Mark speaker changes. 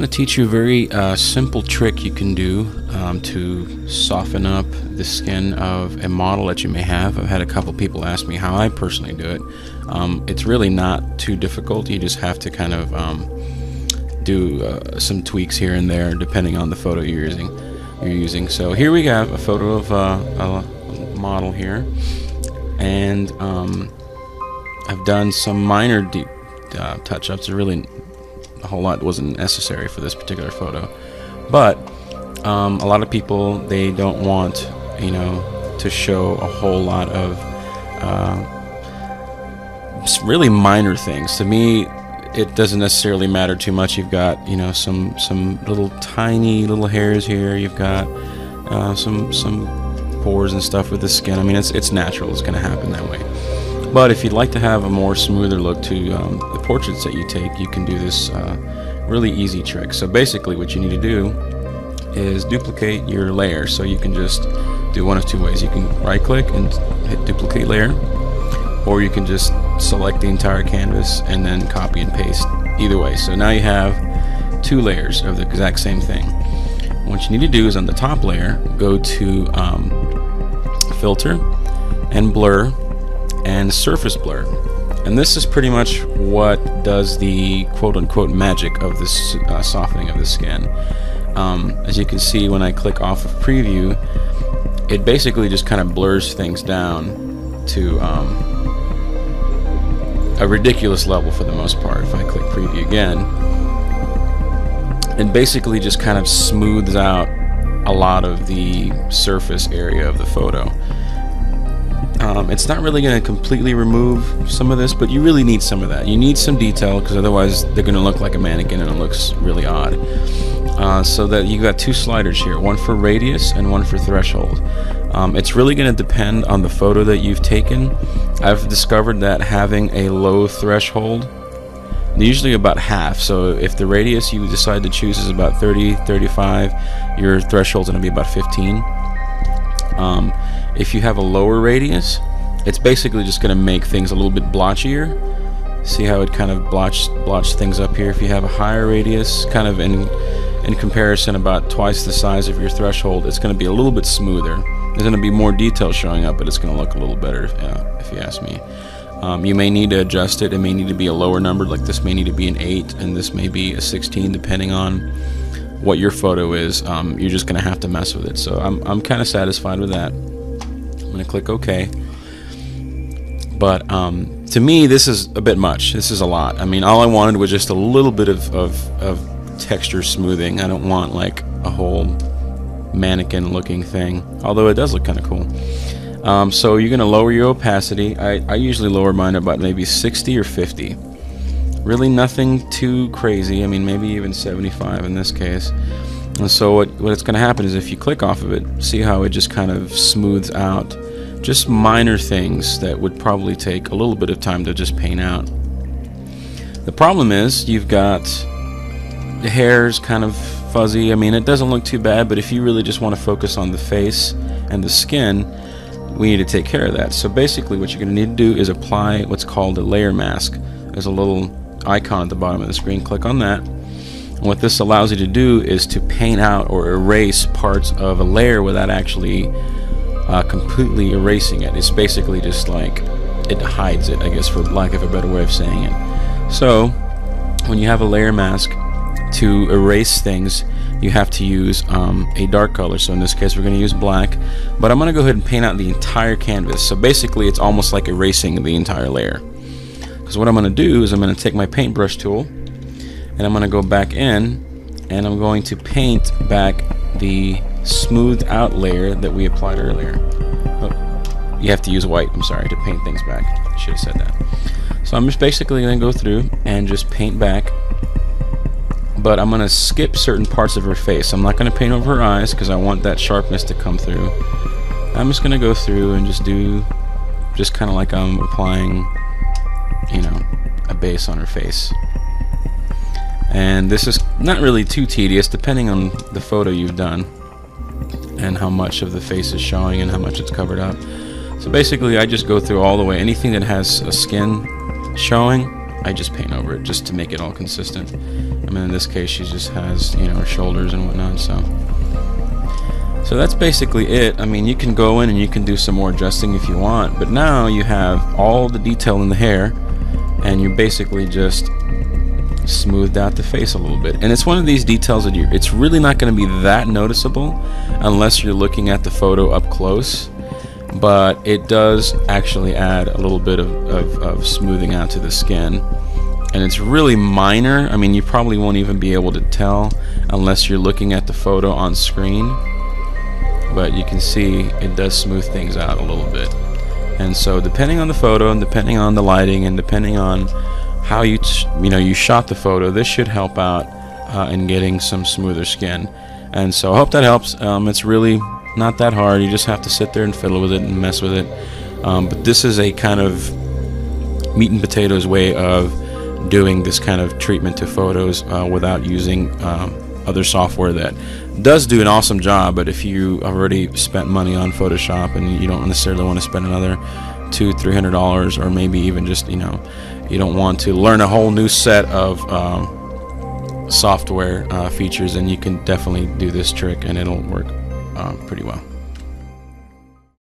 Speaker 1: going to teach you a very simple trick you can do to soften up the skin of a model that you may have. I've had a couple people ask me how I personally do it. It's really not too difficult. You just have to kind of do some tweaks here and there depending on the photo you're using. So here we have a photo of a model here, and I've done some minor deep touch-ups. Really a whole lot wasn't necessary for this particular photo, but a lot of people, they don't want, you know, to show a whole lot of really minor things. To me, it doesn't necessarily matter too much. You've got, you know, some little tiny little hairs here. You've got some pores and stuff with the skin. I mean, it's natural. It's going to happen that way. But if you'd like to have a more smoother look to the portraits that you take, you can do this really easy trick. So basically what you need to do is duplicate your layer. So you can just do one of two ways. You can right click and hit duplicate layer, or you can just select the entire canvas and then copy and paste. Either way. So now you have two layers of the exact same thing. What you need to do is on the top layer, go to filter and blur and surface blur, and this is pretty much what does the quote-unquote magic of this softening of the skin. As you can see, when I click off of preview, it basically just kind of blurs things down to a ridiculous level for the most part. If I click preview again, it basically just kind of smooths out a lot of the surface area of the photo. It's not really going to completely remove some of this, but you really need some of that. You need some detail, because otherwise they're going to look like a mannequin and it looks really odd. So that you got two sliders here, one for radius and one for threshold. It's really going to depend on the photo that you've taken. I've discovered that having a low threshold, usually about half, so if the radius you decide to choose is about 30, 35, your threshold's going to be about 15. If you have a lower radius, it's basically just going to make things a little bit blotchier. See how it kind of blotch things up here. If you have a higher radius, kind of in comparison about twice the size of your threshold, it's going to be a little bit smoother. There's going to be more detail showing up, but it's going to look a little better, if you ask me. You may need to adjust it. It may need to be a lower number, like this may need to be an 8 and this may be a 16, depending on what your photo is. You're just going to have to mess with it. So I'm kind of satisfied with that. I'm going to click OK. But to me, this is a bit much. This is a lot. I mean, all I wanted was just a little bit of texture smoothing. I don't want like a whole mannequin looking thing, although it does look kind of cool. So you're going to lower your opacity. I usually lower mine about maybe 60 or 50. Really nothing too crazy. I mean, maybe even 75 in this case. And so what's going to happen is if you click off of it, see how it just kind of smooths out just minor things that would probably take a little bit of time to just paint out. The problem is you've got the hair's kind of fuzzy. I mean, it doesn't look too bad, but if you really just want to focus on the face and the skin, we need to take care of that. So basically what you're going to need to do is apply what's called a layer mask. There's a little icon at the bottom of the screen. Click on that. And what this allows you to do is to paint out or erase parts of a layer without actually completely erasing it. It's basically just like it hides it, I guess, for lack of a better way of saying it. So when you have a layer mask, to erase things you have to use a dark color. So in this case we're going to use black, but I'm going to go ahead and paint out the entire canvas. So basically it's almost like erasing the entire layer, because what I'm going to do is I'm going to take my paintbrush tool and I'm going to go back in and I'm going to paint back the smoothed out layer that we applied earlier. Oh, you have to use white, I'm sorry, to paint things back. I should have said that. So I'm just basically going to go through and just paint back, but I'm going to skip certain parts of her face. I'm not going to paint over her eyes because I want that sharpness to come through. I'm just going to go through and just do, just kind of like I'm applying, you know, a base on her face. And this is not really too tedious depending on the photo you've done and how much of the face is showing and how much it's covered up. So basically I just go through all the way. Anything that has a skin showing, I just paint over it just to make it all consistent. I mean, in this case, she just has, you know, her shoulders and whatnot. So that's basically it. I mean, you can go in and you can do some more adjusting if you want, but now you have all the detail in the hair, and you basically just smoothed out the face a little bit. And it's one of these details that it's really not going to be that noticeable unless you're looking at the photo up close, but it does actually add a little bit of smoothing out to the skin. And it's really minor. I mean, you probably won't even be able to tell unless you're looking at the photo on screen, but you can see it does smooth things out a little bit. And so depending on the photo and depending on the lighting and depending on how you shot the photo, this should help out in getting some smoother skin. And so I hope that helps. It's really not that hard. You just have to sit there and fiddle with it and mess with it. But this is a kind of meat and potatoes way of doing this kind of treatment to photos without using other software that does do an awesome job. But if you already spent money on Photoshop and you don't necessarily want to spend another $200-300, or maybe even just, you know, you don't want to learn a whole new set of software features, and you can definitely do this trick and it'll work pretty well.